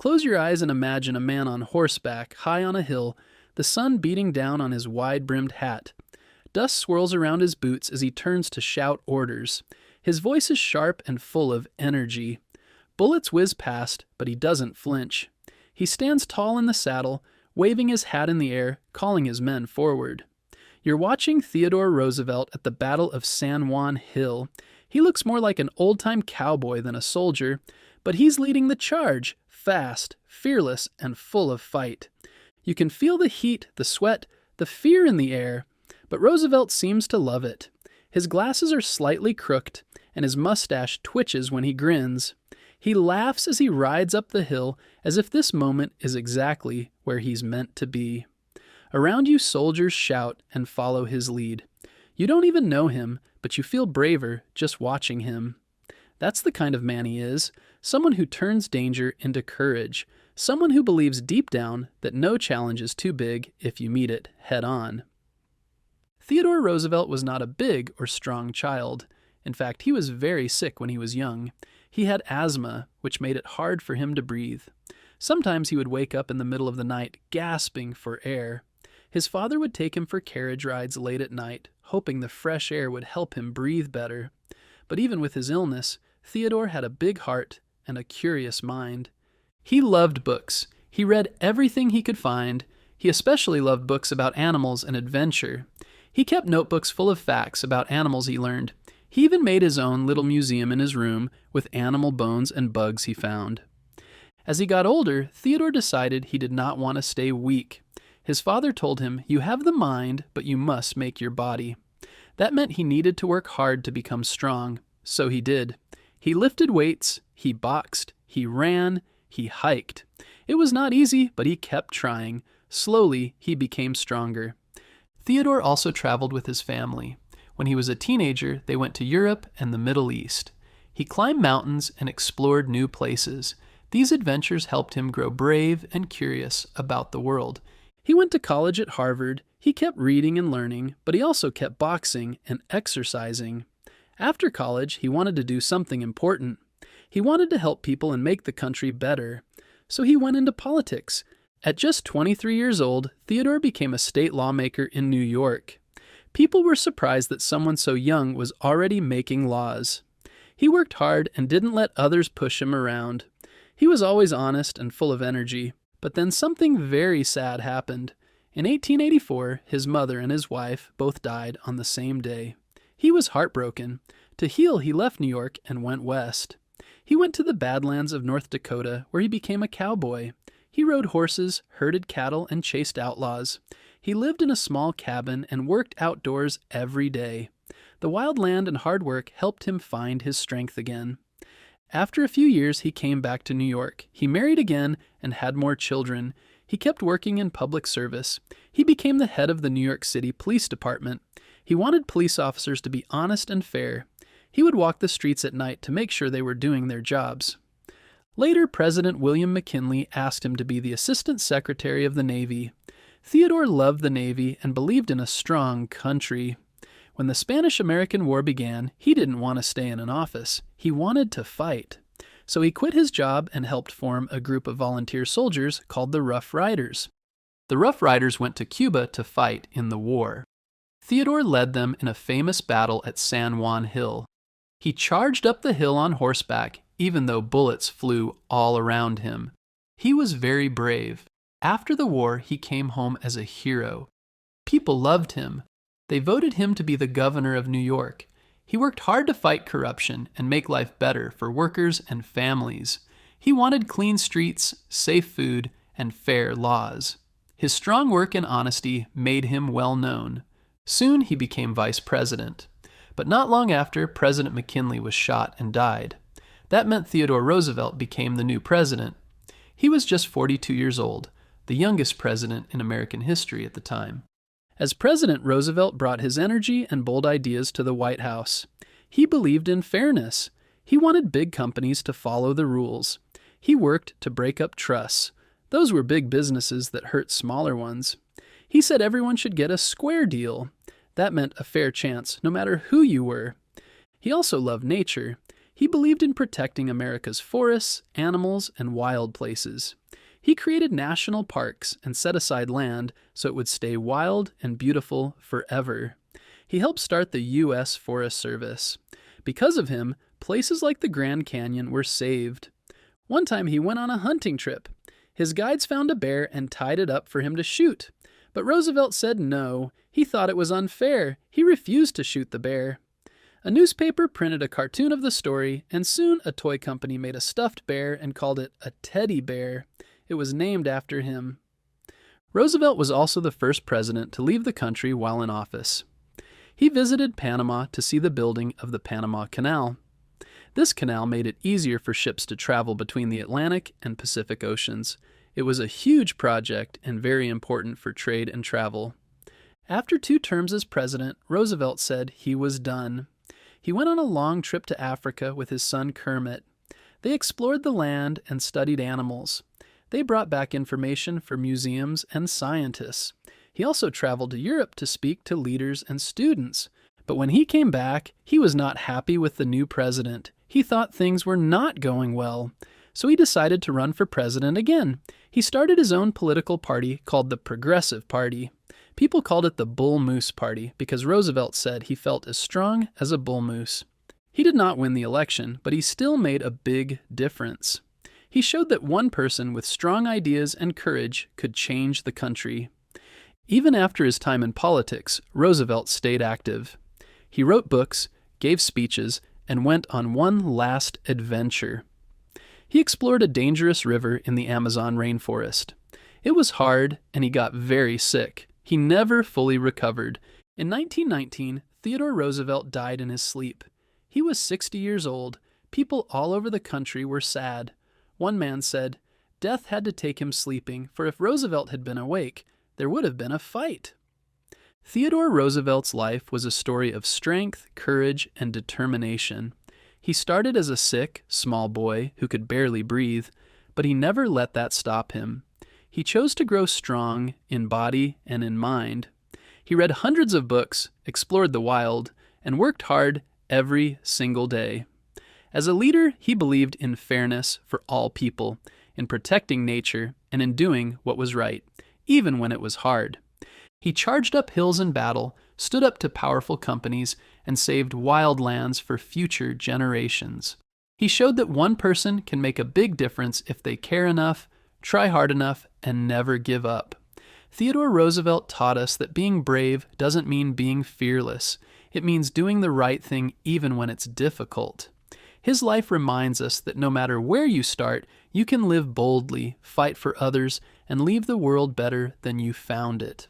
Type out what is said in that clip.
Close your eyes and imagine a man on horseback, high on a hill, the sun beating down on his wide-brimmed hat. Dust swirls around his boots as he turns to shout orders. His voice is sharp and full of energy. Bullets whiz past, but he doesn't flinch. He stands tall in the saddle, waving his hat in the air, calling his men forward. You're watching Theodore Roosevelt at the Battle of San Juan Hill. He looks more like an old-time cowboy than a soldier, but he's leading the charge, fast, fearless, and full of fight. You can feel the heat, the sweat, the fear in the air, but Roosevelt seems to love it. His glasses are slightly crooked, and his mustache twitches when he grins. He laughs as he rides up the hill as if this moment is exactly where he's meant to be. Around you, soldiers shout and follow his lead. You don't even know him, but you feel braver just watching him. That's the kind of man he is, someone who turns danger into courage, someone who believes deep down that no challenge is too big if you meet it head on. Theodore Roosevelt was not a big or strong child. In fact, he was very sick when he was young. He had asthma, which made it hard for him to breathe. Sometimes he would wake up in the middle of the night, gasping for air. His father would take him for carriage rides late at night, hoping the fresh air would help him breathe better. But even with his illness, Theodore had a big heart and a curious mind. He loved books. He read everything he could find. He especially loved books about animals and adventure. He kept notebooks full of facts about animals he learned. He even made his own little museum in his room with animal bones and bugs he found. As he got older, Theodore decided he did not want to stay weak. His father told him, "You have the mind, but you must make your body." That meant he needed to work hard to become strong. So he did. He lifted weights, he boxed, he ran, he hiked. It was not easy, but he kept trying. Slowly, he became stronger. Theodore also traveled with his family. When he was a teenager, they went to Europe and the Middle East. He climbed mountains and explored new places. These adventures helped him grow brave and curious about the world. He went to college at Harvard. He kept reading and learning, but he also kept boxing and exercising. After college, he wanted to do something important. He wanted to help people and make the country better. So he went into politics. At just 23 years old, Theodore became a state lawmaker in New York. People were surprised that someone so young was already making laws. He worked hard and didn't let others push him around. He was always honest and full of energy. But then something very sad happened. In 1884, his mother and his wife both died on the same day. He was heartbroken. To heal, he left New York and went west. He went to the Badlands of North Dakota, where he became a cowboy. He rode horses, herded cattle, and chased outlaws. He lived in a small cabin and worked outdoors every day. The wild land and hard work helped him find his strength again. After a few years, he came back to New York. He married again and had more children. He kept working in public service. He became the head of the New York City Police Department. He wanted police officers to be honest and fair. He would walk the streets at night to make sure they were doing their jobs. Later, President William McKinley asked him to be the Assistant Secretary of the Navy. Theodore loved the Navy and believed in a strong country. When the Spanish-American War began, he didn't want to stay in an office. He wanted to fight. So he quit his job and helped form a group of volunteer soldiers called the Rough Riders. The Rough Riders went to Cuba to fight in the war. Theodore led them in a famous battle at San Juan Hill. He charged up the hill on horseback, even though bullets flew all around him. He was very brave. After the war, he came home as a hero. People loved him. They voted him to be the governor of New York. He worked hard to fight corruption and make life better for workers and families. He wanted clean streets, safe food, and fair laws. His strong work and honesty made him well known. Soon he became vice president. But not long after, President McKinley was shot and died. That meant Theodore Roosevelt became the new president. He was just 42 years old, the youngest president in American history at the time. As president, Roosevelt brought his energy and bold ideas to the White House. He believed in fairness. He wanted big companies to follow the rules. He worked to break up trusts. Those were big businesses that hurt smaller ones. He said everyone should get a square deal. That meant a fair chance, no matter who you were. He also loved nature. He believed in protecting America's forests, animals, and wild places. He created national parks and set aside land so it would stay wild and beautiful forever. He helped start the U.S. Forest Service. Because of him, places like the Grand Canyon were saved. One time he went on a hunting trip. His guides found a bear and tied it up for him to shoot. But Roosevelt said no. He thought it was unfair. He refused to shoot the bear. A newspaper printed a cartoon of the story, and soon a toy company made a stuffed bear and called it a teddy bear. It was named after him. Roosevelt was also the first president to leave the country while in office. He visited Panama to see the building of the Panama Canal. This canal made it easier for ships to travel between the Atlantic and Pacific Oceans. It was a huge project and very important for trade and travel. After 2 terms as president, Roosevelt said he was done. He went on a long trip to Africa with his son Kermit. They explored the land and studied animals. They brought back information for museums and scientists. He also traveled to Europe to speak to leaders and students. But when he came back, he was not happy with the new president. He thought things were not going well. So he decided to run for president again. He started his own political party called the Progressive Party. People called it the Bull Moose Party because Roosevelt said he felt as strong as a bull moose. He did not win the election, but he still made a big difference. He showed that one person with strong ideas and courage could change the country. Even after his time in politics, Roosevelt stayed active. He wrote books, gave speeches, and went on one last adventure. He explored a dangerous river in the Amazon rainforest. It was hard, and he got very sick. He never fully recovered. In 1919, Theodore Roosevelt died in his sleep. He was 60 years old. People all over the country were sad. One man said, "Death had to take him sleeping, for if Roosevelt had been awake, there would have been a fight." Theodore Roosevelt's life was a story of strength, courage, and determination. He started as a sick, small boy who could barely breathe, but he never let that stop him. He chose to grow strong in body and in mind. He read hundreds of books, explored the wild, and worked hard every single day. As a leader, he believed in fairness for all people, in protecting nature, and in doing what was right, even when it was hard. He charged up hills in battle, stood up to powerful companies, and saved wild lands for future generations. He showed that one person can make a big difference if they care enough, try hard enough, and never give up. Theodore Roosevelt taught us that being brave doesn't mean being fearless. It means doing the right thing even when it's difficult. His life reminds us that no matter where you start, you can live boldly, fight for others, and leave the world better than you found it.